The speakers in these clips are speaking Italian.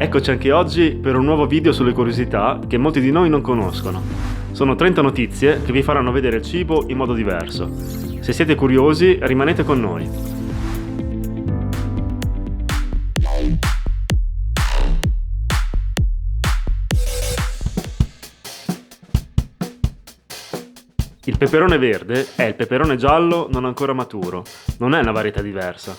Eccoci anche oggi per un nuovo video sulle curiosità che molti di noi non conoscono. Sono 30 notizie che vi faranno vedere il cibo in modo diverso. Se siete curiosi, rimanete con noi. Il peperone verde è il peperone giallo non ancora maturo, non è una varietà diversa.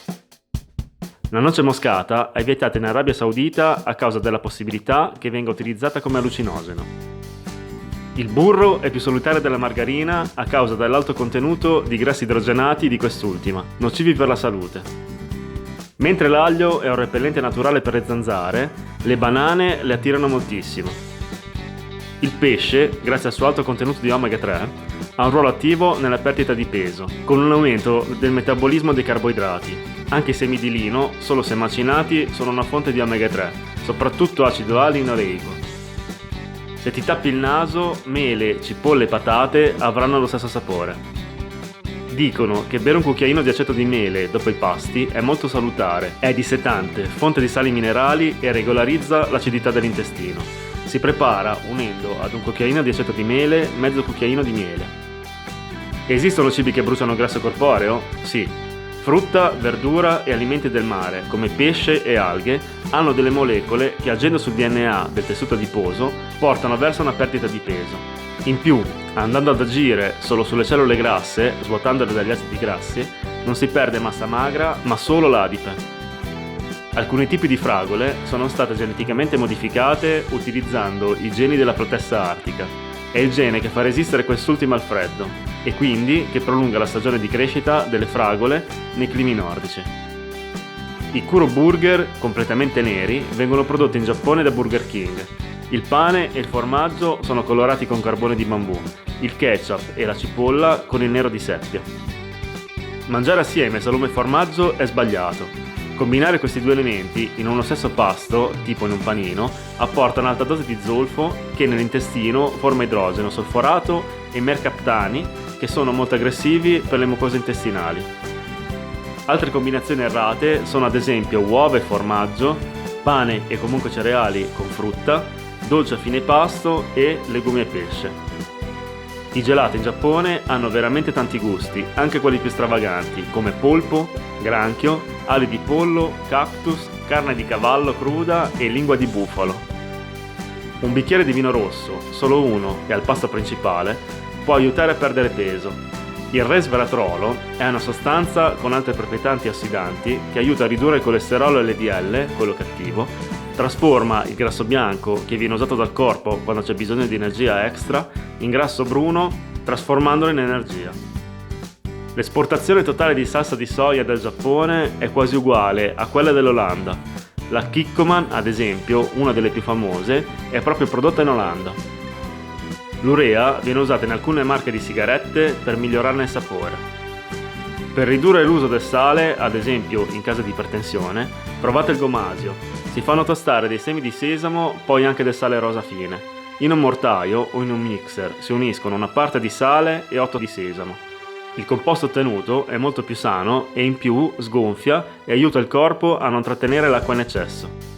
La noce moscata è vietata in Arabia Saudita a causa della possibilità che venga utilizzata come allucinogeno. Il burro è più salutare della margarina a causa dell'alto contenuto di grassi idrogenati di quest'ultima, nocivi per la salute. Mentre l'aglio è un repellente naturale per le zanzare, le banane le attirano moltissimo. Il pesce, grazie al suo alto contenuto di omega 3, ha un ruolo attivo nella perdita di peso, con un aumento del metabolismo dei carboidrati. Anche i semi di lino, solo se macinati, sono una fonte di omega 3, soprattutto acido alino-oleico. Se ti tappi il naso, mele, cipolle e patate avranno lo stesso sapore. Dicono che bere un cucchiaino di aceto di mele dopo i pasti è molto salutare, è dissetante, fonte di sali minerali e regolarizza l'acidità dell'intestino. Si prepara unendo ad un cucchiaino di aceto di mele mezzo cucchiaino di miele. Esistono cibi che bruciano grasso corporeo? Sì. Frutta, verdura e alimenti del mare, come pesce e alghe, hanno delle molecole che agendo sul DNA del tessuto adiposo portano verso una perdita di peso. In più, andando ad agire solo sulle cellule grasse, svuotandole dagli acidi grassi, non si perde massa magra, ma solo l'adipe. Alcuni tipi di fragole sono state geneticamente modificate utilizzando i geni della protessa artica. È il gene che fa resistere quest'ultima al freddo e quindi che prolunga la stagione di crescita delle fragole nei climi nordici. I Kuro Burger, completamente neri, vengono prodotti in Giappone da Burger King. Il pane e il formaggio sono colorati con carbone di bambù, il ketchup e la cipolla con il nero di seppia. Mangiare assieme salume e formaggio è sbagliato. Combinare questi due elementi in uno stesso pasto, tipo in un panino, apporta un'alta dose di zolfo che nell'intestino forma idrogeno solforato e mercaptani che sono molto aggressivi per le mucose intestinali. Altre combinazioni errate sono ad esempio uova e formaggio, pane e comunque cereali con frutta, dolce a fine pasto e legumi e pesce. I gelati in Giappone hanno veramente tanti gusti, anche quelli più stravaganti, come polpo, granchio, ali di pollo, cactus, carne di cavallo cruda e lingua di bufalo. Un bicchiere di vino rosso, solo uno e al pasto principale, può aiutare a perdere peso. Il resveratrolo è una sostanza con alte proprietà antiossidanti che aiuta a ridurre il colesterolo LDL, quello cattivo, trasforma il grasso bianco che viene usato dal corpo quando c'è bisogno di energia extra in grasso bruno, trasformandolo in energia. L'esportazione totale di salsa di soia del Giappone è quasi uguale a quella dell'Olanda. La Kikkoman, ad esempio, una delle più famose, è proprio prodotta in Olanda. L'urea viene usata in alcune marche di sigarette per migliorarne il sapore. Per ridurre l'uso del sale, ad esempio in caso di ipertensione, provate il gomasio. Si fanno tostare dei semi di sesamo, poi anche del sale rosa fine. In un mortaio o in un mixer si uniscono una parte di sale e 8 di sesamo. Il composto ottenuto è molto più sano e in più sgonfia e aiuta il corpo a non trattenere l'acqua in eccesso.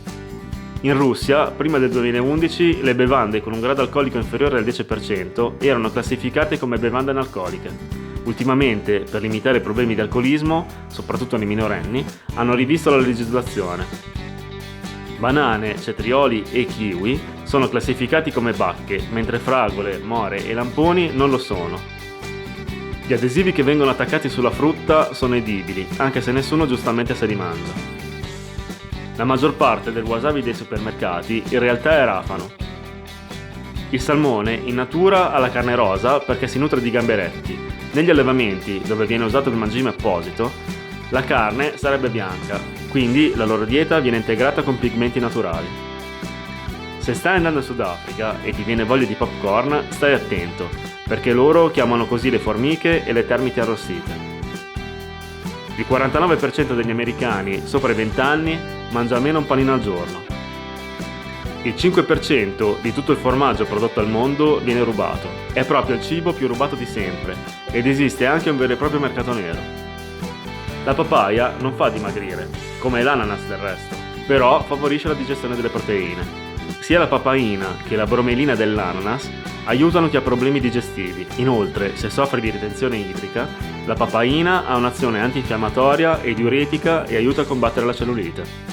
In Russia, prima del 2011, le bevande con un grado alcolico inferiore al 10% erano classificate come bevande analcoliche. Ultimamente, per limitare i problemi di alcolismo, soprattutto nei minorenni, hanno rivisto la legislazione. Banane, cetrioli e kiwi sono classificati come bacche, mentre fragole, more e lamponi non lo sono. Gli adesivi che vengono attaccati sulla frutta sono edibili, anche se nessuno giustamente se li mangia. La maggior parte del wasabi dei supermercati in realtà è rafano. Il salmone in natura ha la carne rosa perché si nutre di gamberetti. Negli allevamenti, dove viene usato il mangime apposito, la carne sarebbe bianca, quindi la loro dieta viene integrata con pigmenti naturali. Se stai andando in Sudafrica e ti viene voglia di popcorn, stai attento, perché loro chiamano così le formiche e le termiti arrostite. Il 49% degli americani sopra i 20 anni mangia almeno un panino al giorno. Il 5% di tutto il formaggio prodotto al mondo viene rubato. È proprio il cibo più rubato di sempre ed esiste anche un vero e proprio mercato nero. La papaya non fa dimagrire, come l'ananas del resto. però favorisce la digestione delle proteine. Sia la papaina che la bromelina dell'ananas aiutano chi ha problemi digestivi. Inoltre, se soffre di ritenzione idrica, la papaina ha un'azione antinfiammatoria e diuretica e aiuta a combattere la cellulite.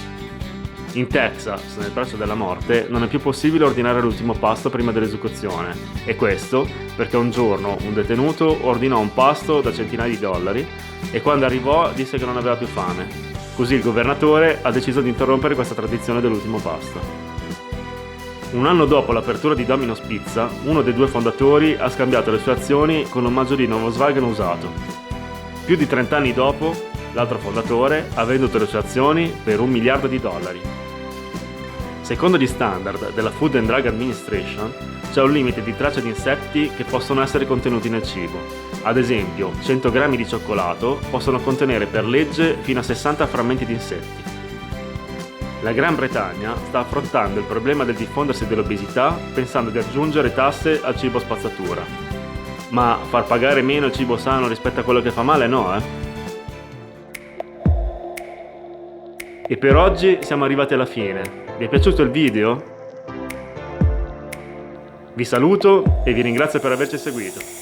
In Texas, nel braccio della morte, non è più possibile ordinare l'ultimo pasto prima dell'esecuzione, e questo perché un giorno un detenuto ordinò un pasto da centinaia di dollari e quando arrivò disse che non aveva più fame. Così il governatore ha deciso di interrompere questa tradizione dell'ultimo pasto. Un anno dopo l'apertura di Domino's Pizza, uno dei due fondatori ha scambiato le sue azioni con un maggiolino Volkswagen usato. Più di 30 anni dopo, l'altro fondatore ha venduto le sue azioni per $1 miliardo. Secondo gli standard della Food and Drug Administration, c'è un limite di tracce di insetti che possono essere contenuti nel cibo. Ad esempio, 100 grammi di cioccolato possono contenere per legge fino a 60 frammenti di insetti. La Gran Bretagna sta affrontando il problema del diffondersi dell'obesità pensando di aggiungere tasse al cibo spazzatura. Ma far pagare meno il cibo sano rispetto a quello che fa male no, E per oggi siamo arrivati alla fine. Vi è piaciuto il video? Vi saluto e vi ringrazio per averci seguito.